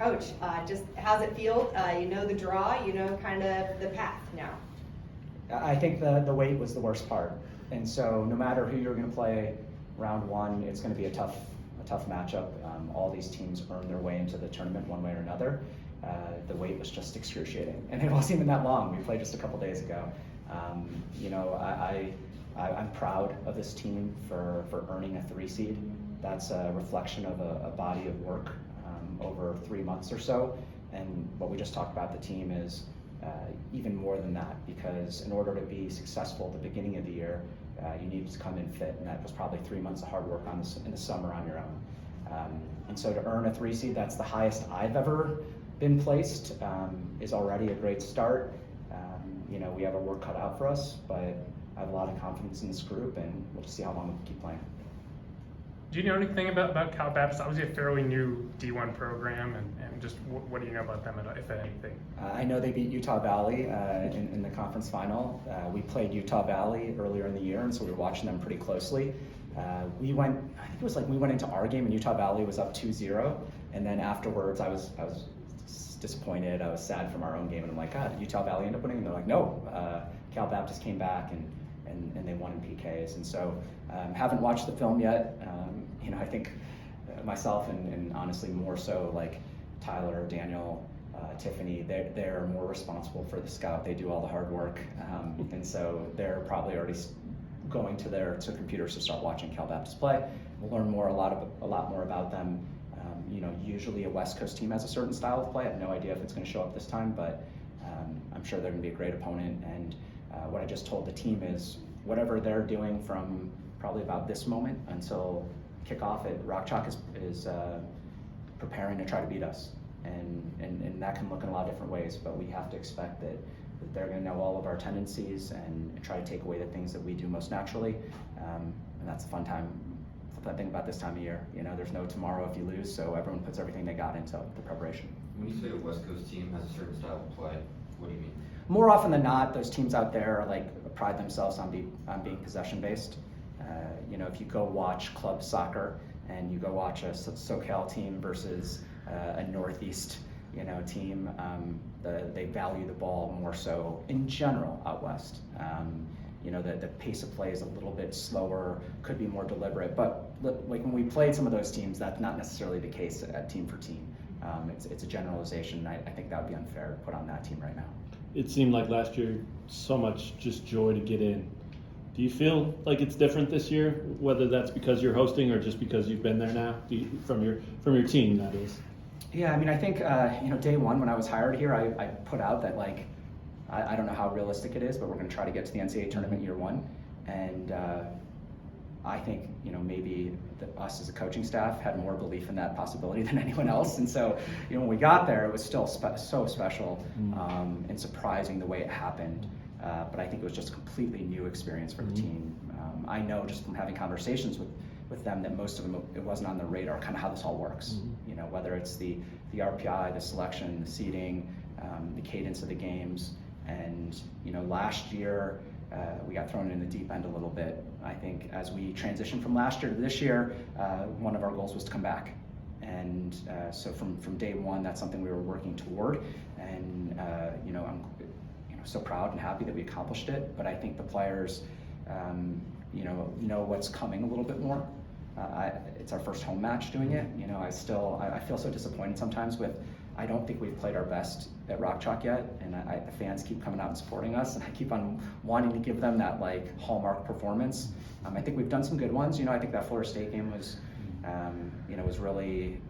Coach, just how's it feel? You know the draw, you know kind of the path now. I think the weight was the worst part, and so no matter who you're going to play round one, it's going to be a tough matchup. All these teams earn their way into the tournament one way or another. The wait was just excruciating, and it wasn't even that long. We played just a couple days ago. I'm proud of this team for earning a 3 seed. That's a reflection of a body of work over 3 months or so. And what we just talked about, the team is even more than that, because in order to be successful at the beginning of the year, you need to come in fit, and that was probably 3 months of hard work in the summer on your own. And so to earn a 3 seed, that's the highest I've ever been placed, is already a great start. We have our work cut out for us, but I have a lot of confidence in this group, and we'll just see how long we can keep playing. Do you know anything about Cal Baptist? Obviously a fairly new D1 program, and just what do you know about them, if anything? I know they beat Utah Valley in the conference final. We played Utah Valley earlier in the year, and so we were watching them pretty closely. We went into our game, and Utah Valley was up 2-0, and then afterwards I was disappointed. I was sad from our own game, and I'm like, God, did Utah Valley end up winning? And they're like, no, Cal Baptist came back and they won in PKs. And so haven't watched the film yet. I think myself and honestly more so like Tyler, Daniel, Tiffany, they're more responsible for the scout. They do all the hard work, and so they're probably already going to their computers to start watching Cal Baptist play. We'll learn a lot more about them. Usually a West Coast team has a certain style of play. I have no idea if it's going to show up this time, but I'm sure they're going to be a great opponent. And what I just told the team is whatever they're doing from probably about this moment until kickoff at Rock Chalk is preparing to try to beat us. And that can look in a lot of different ways, but we have to expect that they're going to know all of our tendencies and try to take away the things that we do most naturally. And that's the fun thing about this time of year. There's no tomorrow if you lose, so everyone puts everything they got into the preparation. When you say a West Coast team has a certain style of play, what do you mean? More often than not, those teams out there pride themselves on being possession based. If you go watch club soccer and you go watch a SoCal team versus a Northeast team, they value the ball more so in general out west. The pace of play is a little bit slower, could be more deliberate, but when we played some of those teams, that's not necessarily the case at team for team. It's a generalization, and I think that would be unfair to put on that team right now. It seemed like last year so much just joy to get in. Do you feel like it's different this year, whether that's because you're hosting or just because you've been there now, from your team, that is? Yeah, I think day one when I was hired here, I put out that I don't know how realistic it is, but we're going to try to get to the NCAA Tournament year one, and I think maybe us as a coaching staff had more belief in that possibility than anyone else, and so when we got there, it was still so special and surprising the way it happened. But I think it was just a completely new experience for the team. I know just from having conversations with them that most of them, it wasn't on their radar, kind of how this all works. Whether it's the RPI, the selection, the seeding, the cadence of the games. And last year we got thrown in the deep end a little bit. I think as we transitioned from last year to this year, one of our goals was to come back. And so from day one, that's something we were working toward. And I'm so proud and happy that we accomplished it. But I think the players know what's coming a little bit more. It's our first home match doing it. I feel so disappointed sometimes I don't think we've played our best at Rock Chalk yet, and the fans keep coming out and supporting us, and I keep on wanting to give them that hallmark performance. I think we've done some good ones. I think that Florida State game was really,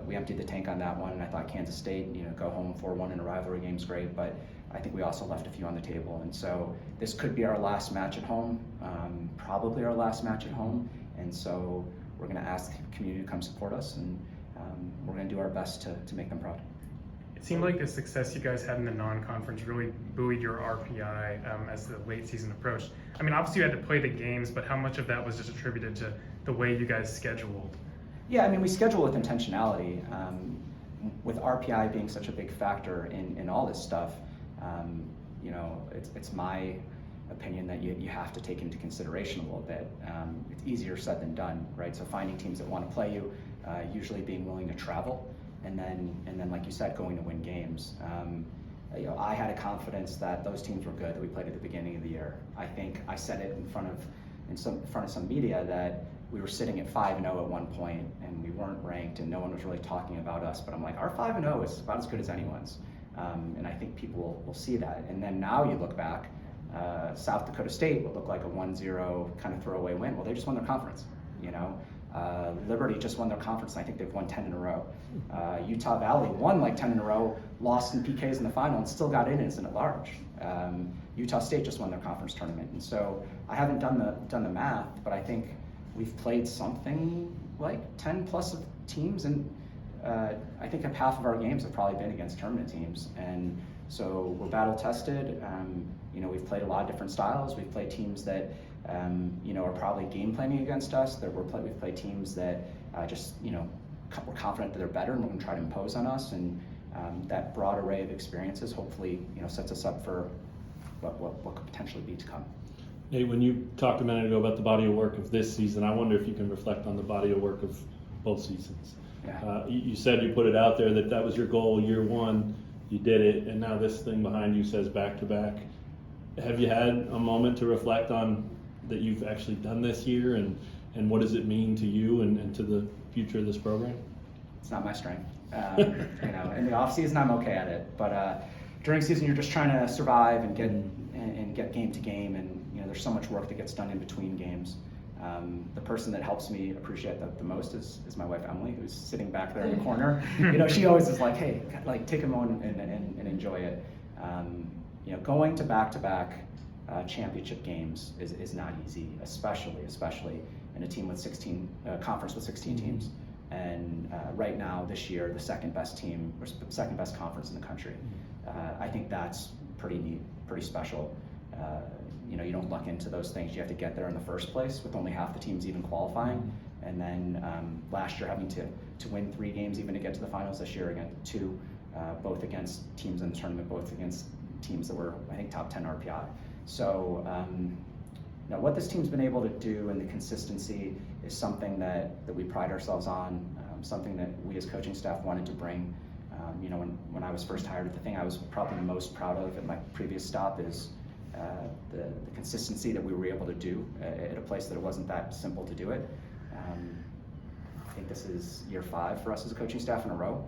we emptied the tank on that one, and I thought Kansas State, go home 4-1 in a rivalry game is great, but I think we also left a few on the table, and so this could be our last match at home, probably our last match at home, and so we're going to ask the community to come support us, and we're going to do our best to make them proud. It seemed like the success you guys had in the non-conference really buoyed your RPI as the late season approached. Obviously you had to play the games, but how much of that was just attributed to the way you guys scheduled? Yeah, we schedule with intentionality. With RPI being such a big factor in all this stuff, it's my opinion that you have to take into consideration a little bit. It's easier said than done, right? So finding teams that want to play you, usually being willing to travel, and then like you said, going to win games. I had a confidence that those teams were good that we played at the beginning of the year. I think I said it in front of some media that we were sitting at 5-0 at one point, and we weren't ranked, and no one was really talking about us. But I'm like, our 5-0 is about as good as anyone's, and I think people will see that. And then now you look back, South Dakota State would look like a 1-0 kind of throwaway win. Well, they just won their conference, Liberty just won their conference, and I think they've won 10 in a row. Utah Valley won like 10 in a row, lost in PKs in the final, and still got in as an at-large. Utah State just won their conference tournament, and so I haven't done the math, but I think we've played something like 10 plus of teams, and I think half of our games have probably been against tournament teams, and so we're battle tested. We've played a lot of different styles. We've played teams that are probably game planning against us. We've played teams that we're confident that they're better and we're going to try to impose on us. And that broad array of experiences hopefully sets us up for what could potentially be to come. Nate, when you talked a minute ago about the body of work of this season, I wonder if you can reflect on the body of work of both seasons. Yeah. You said you put it out there that was your goal year one, you did it, and now this thing behind you says back to back. Have you had a moment to reflect on that you've actually done this year, and what does it mean to you and to the future of this program? It's not my strength. In the off season, I'm okay at it, but during season, you're just trying to survive and get game to game, and there's so much work that gets done in between games. The person that helps me appreciate that the most is my wife Emily, who's sitting back there in the corner. She always is like, hey, take a moment and enjoy it. Going to back-to-back championship games is not easy, especially in a team with 16 conference with 16 teams. And right now, this year, the second best team, or second best conference in the country. I think that's pretty neat, pretty special. You don't luck into those things. You have to get there in the first place with only half the teams even qualifying. And then last year having to win 3 games even to get to the finals. This year again 2, both against teams in the tournament, both against teams that were, I think, top 10 RPI. So what this team's been able to do and the consistency is something that we pride ourselves on, something that we as coaching staff wanted to bring. When I was first hired, the thing I was probably most proud of at my previous stop is the consistency that we were able to do at a place that it wasn't that simple to do it. I think this is year 5 for us as a coaching staff in a row,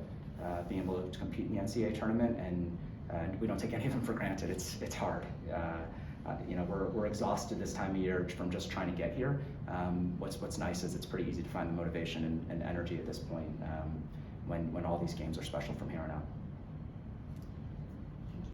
being able to compete in the NCAA tournament, and we don't take any of them for granted. It's hard. We're exhausted this time of year from just trying to get here. What's nice is it's pretty easy to find the motivation and energy at this point when all these games are special from here on out.